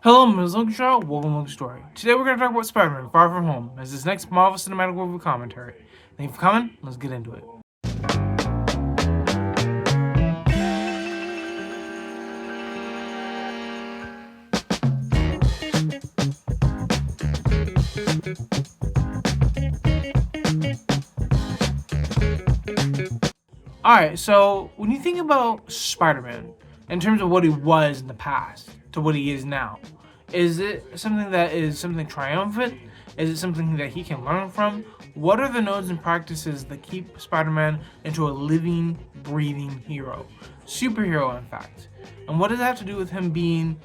Hello, Ms. Lincoln Shaw. Welcome to the story. Today we're going to talk about Spider-Man Far From Home as this next Marvel Cinematic Movie commentary. Thank you for coming. Let's get into it. Alright, so when you think about Spider-Man, in terms of what he was in the past to what he is now, is it something that is something triumphant? Is it something that he can learn from? What are the nodes and practices that keep Spider-Man into a living, breathing hero? Superhero, in fact. And what does that have to do with him being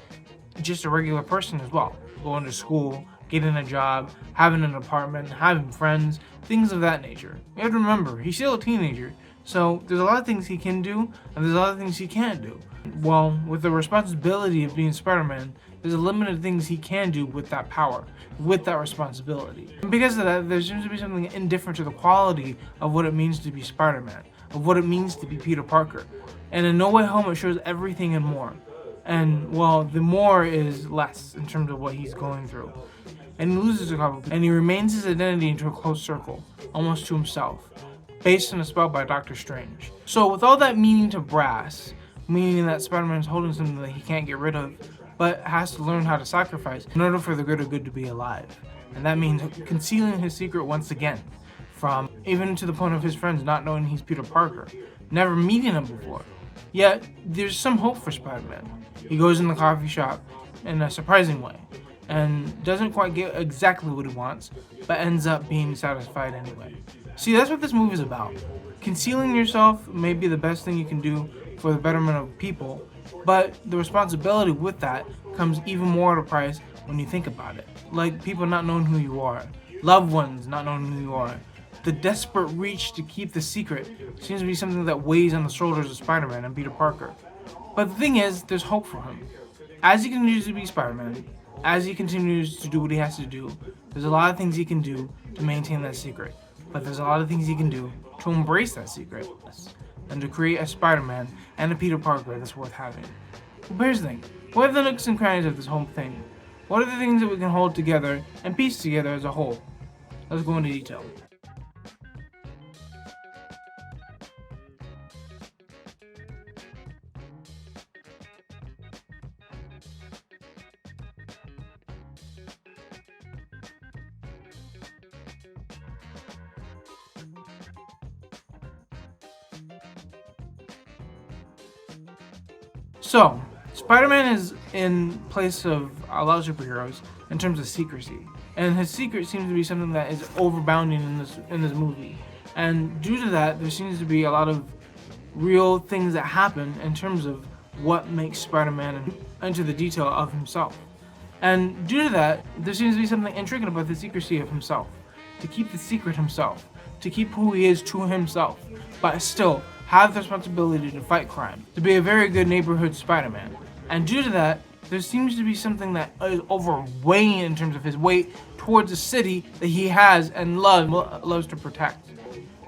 just a regular person as well? Going to school, getting a job, having an apartment, having friends, things of that nature. You have to remember, he's still a teenager, so there's a lot of things he can do, and there's a lot of things he can't do. Well, with the responsibility of being Spider-Man, there's a limited things he can do with that power, with that responsibility. And because of that, there seems to be something indifferent to the quality of what it means to be Spider-Man, of what it means to be Peter Parker. And in No Way Home, it shows everything and more. And, well, the more is less in terms of what he's going through. And he loses a couple, and he remains his identity into a close circle, almost to himself, based on a spell by Doctor Strange. So with all that meaning to brass, meaning that Spider-Man is holding something that he can't get rid of, but has to learn how to sacrifice in order for the greater good to be alive. And that means concealing his secret once again, from even to the point of his friends not knowing he's Peter Parker, never meeting him before. Yet, there's some hope for Spider-Man. He goes in the coffee shop in a surprising way, and doesn't quite get exactly what he wants, but ends up being satisfied anyway. See, that's what this movie is about. Concealing yourself may be the best thing you can do for the betterment of people, but the responsibility with that comes even more at a price when you think about it. Like people not knowing who you are, loved ones not knowing who you are. The desperate reach to keep the secret seems to be something that weighs on the shoulders of Spider-Man and Peter Parker. But the thing is, there's hope for him. As he continues to be Spider-Man, as he continues to do what he has to do, there's a lot of things he can do to maintain that secret. But there's a lot of things he can do to embrace that secret and to create a Spider-Man and a Peter Parker that's worth having. But here's the thing. What are the nooks and crannies of this whole thing? What are the things that we can hold together and piece together as a whole? Let's go into detail. So, Spider-Man is in place of a lot of superheroes in terms of secrecy, and his secret seems to be something that is overbounding in this movie. And due to that, there seems to be a lot of real things that happen in terms of what makes Spider-Man into the detail of himself. And due to that, there seems to be something intriguing about the secrecy of himself. To keep the secret himself, to keep who he is to himself, but still have the responsibility to fight crime, to be a very good neighborhood Spider-Man. And due to that, there seems to be something that is overweighing in terms of his weight towards the city that he has and loves to protect.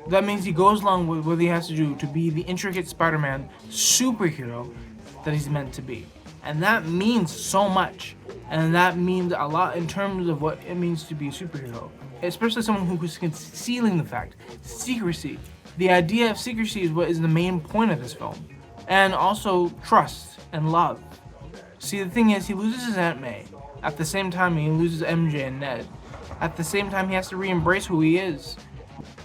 That means he goes along with what he has to do to be the intricate Spider-Man superhero that he's meant to be. And that means so much. And that means a lot in terms of what it means to be a superhero. Especially someone who is concealing the fact. Secrecy. The idea of secrecy is what is the main point of this film. And also trust and love. See, the thing is, he loses his Aunt May. At the same time, he loses MJ and Ned. At the same time, he has to re-embrace who he is.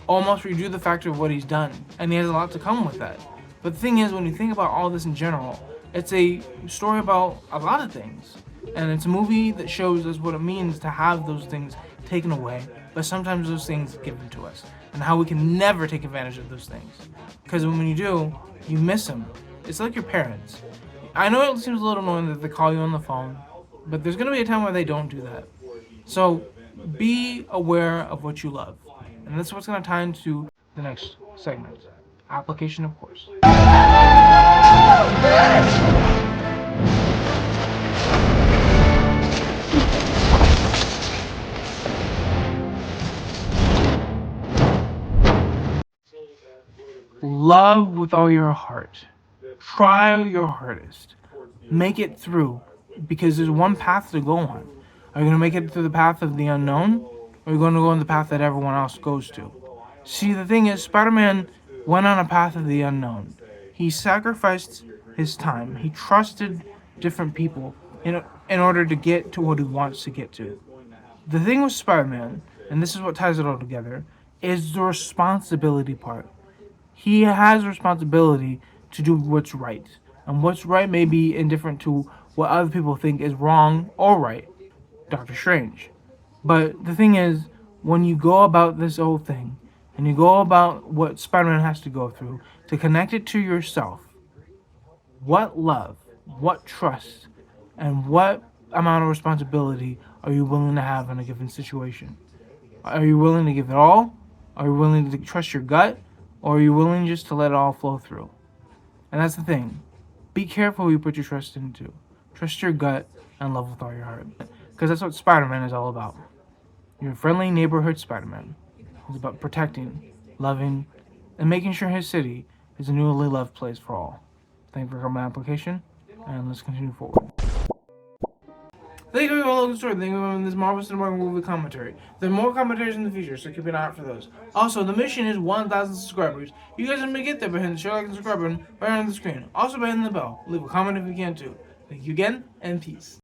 Almost redo the fact of what he's done. And he has a lot to come with that. But the thing is, when you think about all this in general, it's a story about a lot of things. And it's a movie that shows us what it means to have those things taken away, but sometimes those things given to us, and how we can never take advantage of those things. Because when you do, you miss them. It's like your parents. I know it seems a little annoying that they call you on the phone, but there's going to be a time where they don't do that. So be aware of what you love. And that's what's going to tie into the next segment. Application, of course. Love with all your heart. Try your hardest. Make it through. because there's one path to go on. Are you going to make it through the path of the unknown, or are you going to go on the path that everyone else goes to? See, the thing is, Spider-Man went on a path of the unknown. He sacrificed his time. He trusted different people in order to get to what he wants to get to. The thing with Spider-Man, and this is what ties it all together, is the responsibility part. He has responsibility to do what's right. And what's right may be indifferent to what other people think is wrong or right. Doctor Strange. But the thing is, when you go about this whole thing, and you go about what Spider-Man has to go through, to connect it to yourself, what love, what trust, and what amount of responsibility are you willing to have in a given situation? Are you willing to give it all? Are you willing to trust your gut? Or are you willing just to let it all flow through? And that's the thing. Be careful who you put your trust into. Trust your gut and love with all your heart. Because that's what Spider-Man is all about. Your friendly neighborhood Spider-Man. It's about protecting, loving, and making sure his city is a newly loved place for all. Thank you for coming to my application, and let's continue forward. Thank you for looking story. Thank you for this Marvel Cinematic Movie commentary. There are more commentaries in the future, so keep an eye out for those. Also, the mission is 1,000 subscribers. You guys are going to get there by hitting the share, like, and subscribe button right on the screen. Also by hitting the bell. Leave a comment if you can too. Thank you again, and peace.